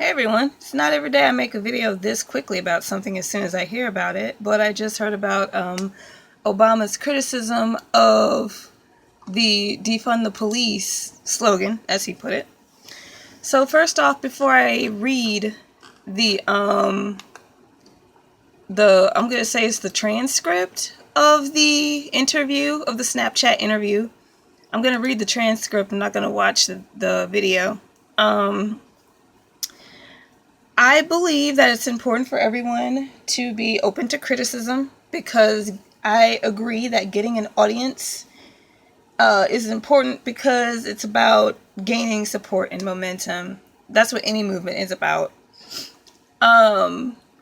Hey everyone, it's not every day I make a video this quickly about something as soon as I hear about it, but I just heard about Obama's criticism of the defund the police slogan, as he put it. So first off, before I read I'm gonna say it's the transcript of the interview, of the Snapchat interview. I'm gonna read the transcript, I'm not gonna watch the video. I believe that it's important for everyone to be open to criticism because I agree that getting an audience is important because it's about gaining support and momentum. That's what any movement is about.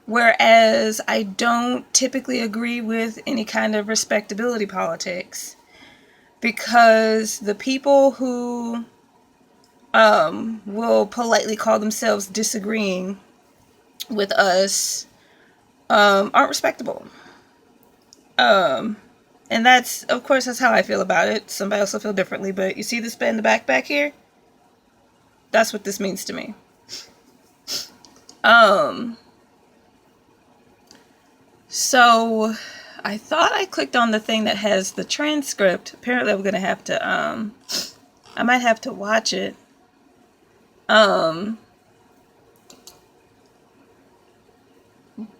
Whereas I don't typically agree with any kind of respectability politics because the people who will politely call themselves disagreeing with us aren't respectable. And that's, of course, that's how I feel about it. Somebody else will feel differently, but you see this bed in the back here? That's what this means to me. So I thought I clicked on the thing that has the transcript. Apparently I'm gonna have to I might have to watch it.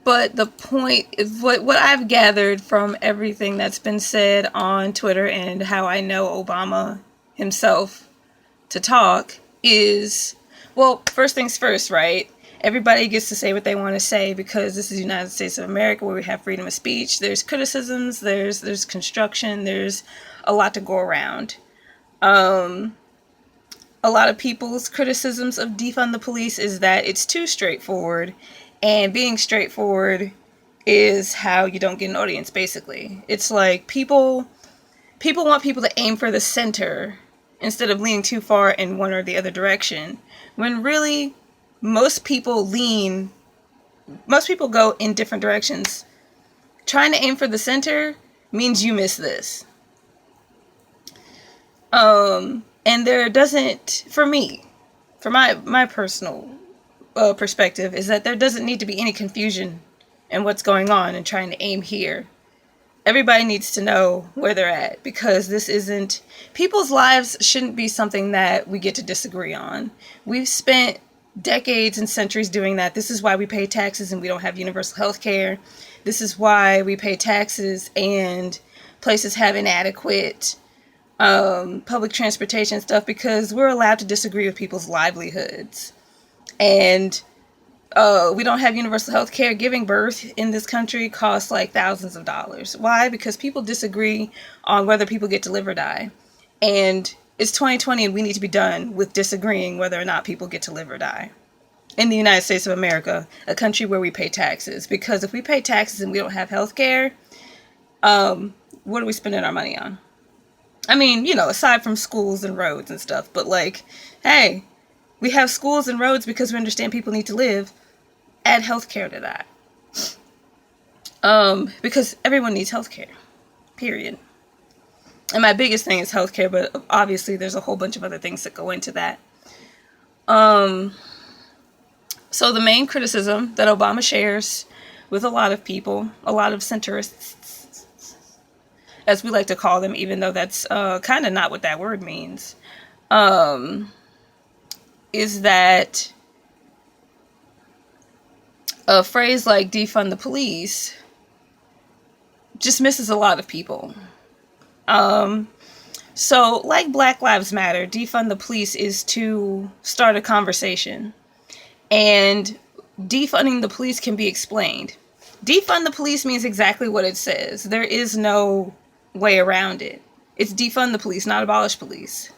But the point is what I've gathered from everything that's been said on Twitter and how I know Obama himself to talk is, well, first things first, right? Everybody gets to say what they want to say because this is the United States of America where we have freedom of speech. There's criticisms, there's construction, there's a lot to go around. A lot of people's criticisms of defund the police is that it's too straightforward, and being straightforward is how you don't get an audience, basically. It's like people want people to aim for the center instead of leaning too far in one or the other direction, when really most people go in different directions. Trying to aim for the center means you miss this. And there doesn't, for me, for my personal perspective, is that there doesn't need to be any confusion in what's going on and trying to aim here. Everybody needs to know where they're at because this isn't, people's lives shouldn't be something that we get to disagree on. We've spent decades and centuries doing that. This is why we pay taxes and we don't have universal health care. This is why we pay taxes and places have inadequate public transportation stuff, because we're allowed to disagree with people's livelihoods. And we don't have universal health care. Giving birth in this country costs like thousands of dollars. Why? Because people disagree on whether people get to live or die. And it's 2020 and we need to be done with disagreeing whether or not people get to live or die. In the United States of America, a country where we pay taxes. Because if we pay taxes and we don't have health care, what are we spending our money on? I mean, you know, aside from schools and roads and stuff, but like, hey, we have schools and roads because we understand people need to live. Add healthcare to that. Because everyone needs healthcare, period. And my biggest thing is healthcare, but obviously there's a whole bunch of other things that go into that. So the main criticism that Obama shares with a lot of people, a lot of centrists, as we like to call them, even though that's kind of not what that word means, is that a phrase like defund the police just misses a lot of people. So like Black Lives Matter, defund the police is to start a conversation. And defunding the police can be explained. Defund the police means exactly what it says. There is no way around it. It's defund the police, not abolish police.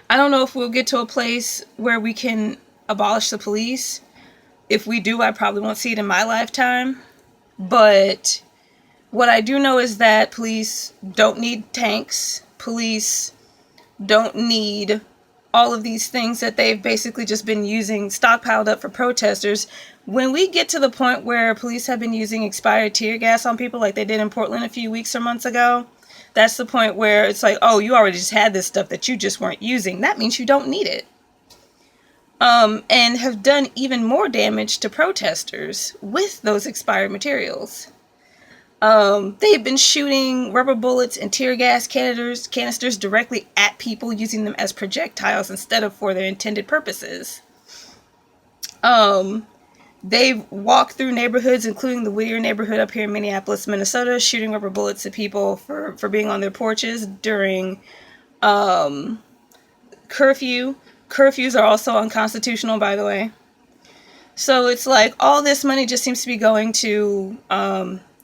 I don't know if we'll get to a place where we can abolish the police. If we do, I probably won't see it in my lifetime. But what I do know is that police don't need tanks. Police don't need all of these things that they've basically just been using, stockpiled up for protesters. When we get to the point where police have been using expired tear gas on people like they did in Portland a few weeks or months ago, that's the point where it's like, oh, you already just had this stuff that you just weren't using. That means you don't need it. and have done even more damage to protesters with those expired materials. They've been shooting rubber bullets and tear gas canisters directly at people, using them as projectiles instead of for their intended purposes. They've walked through neighborhoods, including the Whittier neighborhood up here in Minneapolis, Minnesota, shooting rubber bullets at people for being on their porches during curfew. Curfews are also unconstitutional, by the way. So it's like all this money just seems to be going to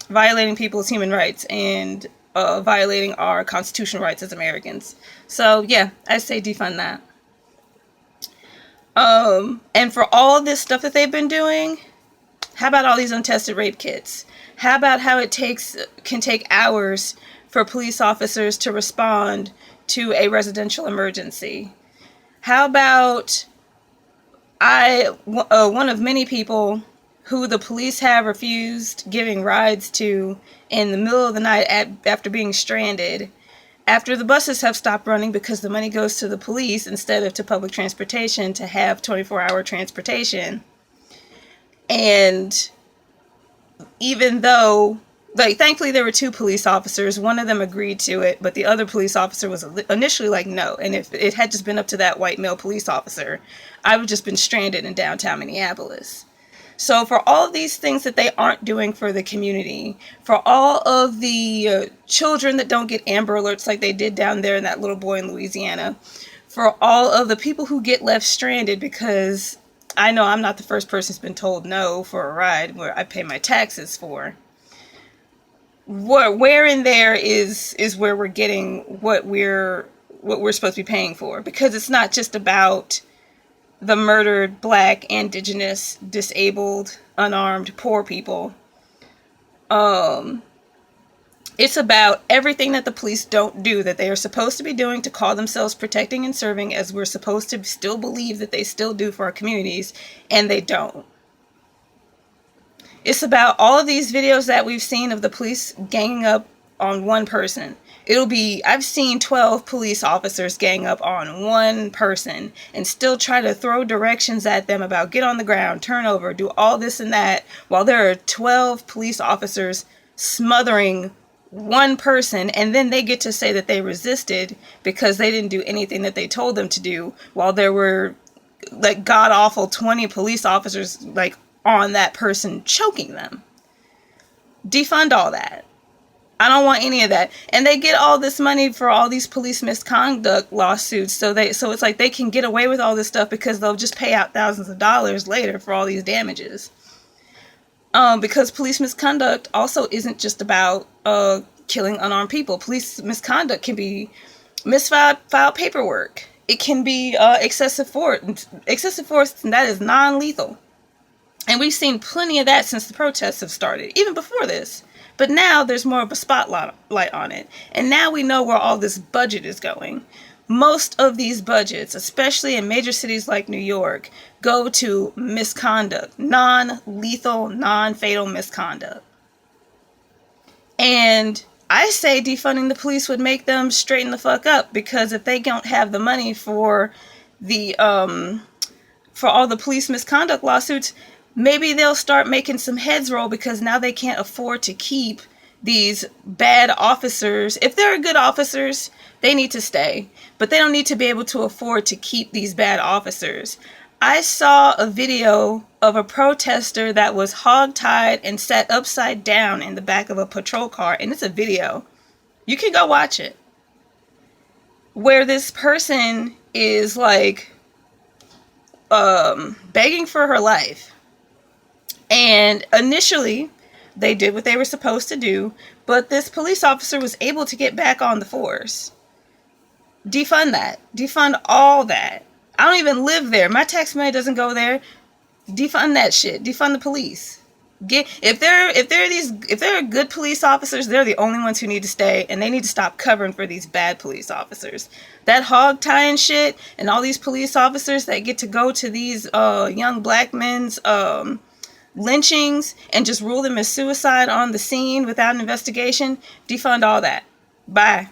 violating people's human rights and violating our constitutional rights as Americans. So yeah, I say defund that. And for all this stuff that they've been doing, how about all these untested rape kits? How about how it can take hours for police officers to respond to a residential emergency? How about one of many people who the police have refused giving rides to in the middle of the night after being stranded, after the buses have stopped running because the money goes to the police instead of to public transportation to have 24-hour transportation. And even though, like, thankfully there were 2 police officers, one of them agreed to it, but the other police officer was initially like, no. And if it had just been up to that white male police officer, I would have just been stranded in downtown Minneapolis. So for all of these things that they aren't doing for the community, for all of the children that don't get Amber Alerts like they did down there in that little boy in Louisiana, for all of the people who get left stranded, because I know I'm not the first person who's been told no for a ride where I pay my taxes for. Where in there is where we're getting what we're supposed to be paying for, because it's not just about the murdered Black, Indigenous, disabled, unarmed, poor people. It's about everything that the police don't do that they are supposed to be doing to call themselves protecting and serving, as we're supposed to still believe that they still do for our communities, and they don't. It's about all of these videos that we've seen of the police ganging up on one person. I've seen 12 police officers gang up on one person and still try to throw directions at them about get on the ground, turn over, do all this and that, while there are 12 police officers smothering one person, and then they get to say that they resisted because they didn't do anything that they told them to do, while there were like god-awful 20 police officers like on that person choking them. Defund all that. I don't want any of that. And they get all this money for all these police misconduct lawsuits, so it's like they can get away with all this stuff because they'll just pay out thousands of dollars later for all these damages. Because police misconduct also isn't just about killing unarmed people. Police misconduct can be misfiled paperwork. It can be excessive force, and that is non-lethal. And we've seen plenty of that since the protests have started, even before this. But now there's more of a spotlight on it. And now we know where all this budget is going. Most of these budgets, especially in major cities like New York, go to misconduct, non-lethal, non-fatal misconduct. And I say defunding the police would make them straighten the fuck up, because if they don't have the money for all the police misconduct lawsuits, maybe they'll start making some heads roll, because now they can't afford to keep these bad officers. If they're good officers, they need to stay, but they don't need to be able to afford to keep these bad officers. I saw a video of a protester that was hogtied and sat upside down in the back of a patrol car, and it's a video. You can go watch it, where this person is like begging for her life. And initially, they did what they were supposed to do, but this police officer was able to get back on the force. Defund that. Defund all that. I don't even live there. My tax money doesn't go there. Defund that shit. Defund the police. If there are good police officers, they're the only ones who need to stay, and they need to stop covering for these bad police officers. That hog tying shit and all these police officers that get to go to these young Black men's lynchings and just rule them as suicide on the scene without an investigation, defund all that. Bye.